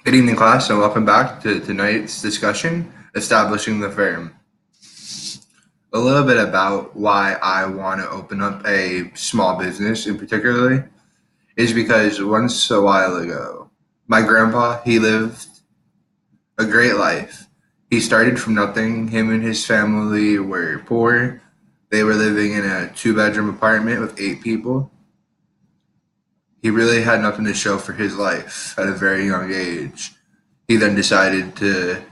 Good evening, class, and welcome back to tonight's discussion, Establishing the Firm. A little bit about why I want to open up a small business in particularly is because once a while ago, my grandpa, he lived a great life. He started from nothing. Him and his family were poor. They were living in a two-bedroom apartment with 8 people. He really had nothing to show for his life at a very young age. He then decided to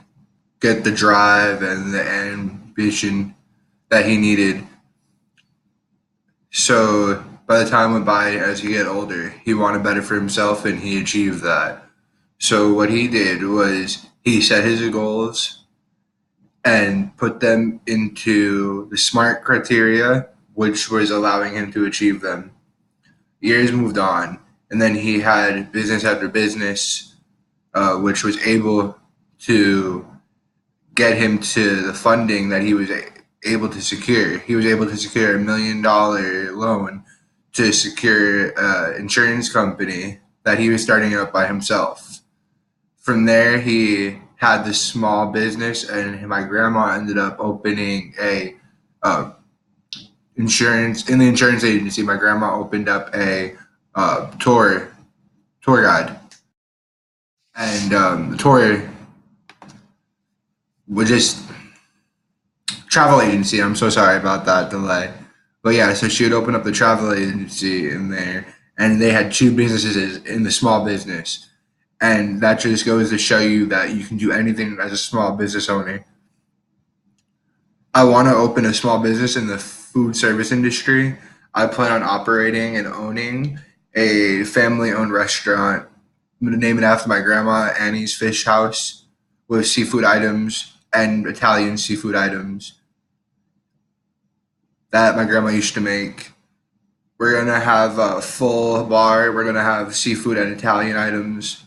get the drive and the ambition that he needed. So by the time went by, as he get older, he wanted better for himself and he achieved that. So what he did was he set his goals and put them into the SMART criteria, which was allowing him to achieve them. Years moved on, and then he had business after business, which was able to get him to the funding that he was able to secure. He was able to secure $1 million loan to secure an insurance company that he was starting up by himself. From there, he had this small business, and my grandma ended up opening a insurance in the insurance agency. My grandma opened up a tour guide, and the tour would just travel agency. I'm so sorry about that delay. But yeah, so she would open up the travel agency in there, and they had two businesses in the small business. And that just goes to show you that you can do anything as a small business owner. I want to open a small business in the food service industry. I plan on operating and owning a family owned restaurant. I'm going to name it after my grandma, Annie's Fish House, with seafood items and Italian seafood items that my grandma used to make. We're gonna have a full bar. We're gonna have seafood and Italian items.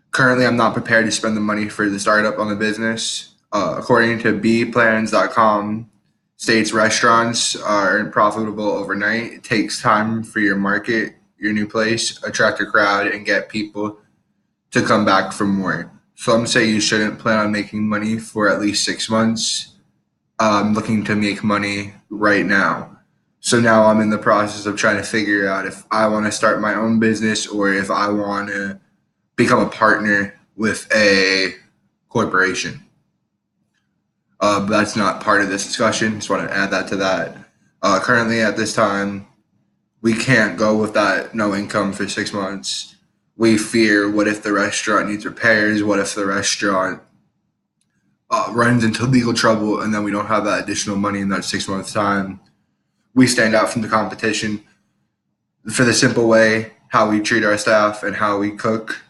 Currently, I'm not prepared to spend the money for the startup on the business. According to bplans.com, states restaurants aren't profitable overnight. It takes time for your market, your new place, attract a crowd, and get people to come back for more. Some say you shouldn't plan on making money for at least 6 months. I'm looking to make money right now. So now I'm in the process of trying to figure out if I want to start my own business or if I want to become a partner with a corporation. But that's not part of this discussion. Just want to add that to that. Currently, at this time, we can't go with that no income for 6 months. We fear, what if the restaurant needs repairs? What if the restaurant runs into legal trouble and then we don't have that additional money in that 6 months time? We stand out from the competition for the simple way how we treat our staff and how we cook.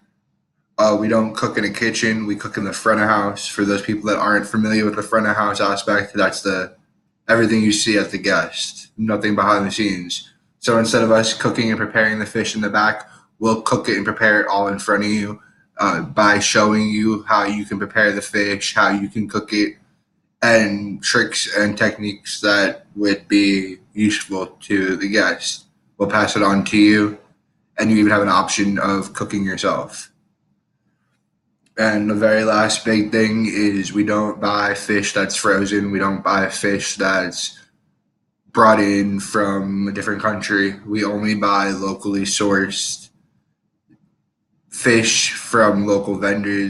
We don't cook in a kitchen. We cook in the front of house. For those people that aren't familiar with the front of house aspect, that's the everything you see at the guest, nothing behind the scenes. So instead of us cooking and preparing the fish in the back, we'll cook it and prepare it all in front of you by showing you how you can prepare the fish, how you can cook it, and tricks and techniques that would be useful to the guest. We'll pass it on to you, and you even have an option of cooking yourself. And the very last big thing is we don't buy fish that's frozen. We don't buy fish that's brought in from a different country. We only buy locally sourced fish from local vendors.